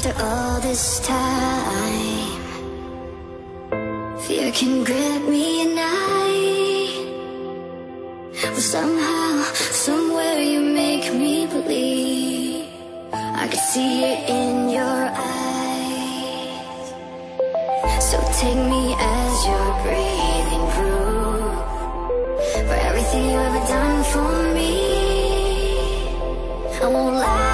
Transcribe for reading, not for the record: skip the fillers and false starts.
after all this time. Fear can grip me at night, but somehow, somewhere you make me believe. I can see it in your eyes. So take me as your breathing proof for everything you ever done for me. I won't lie.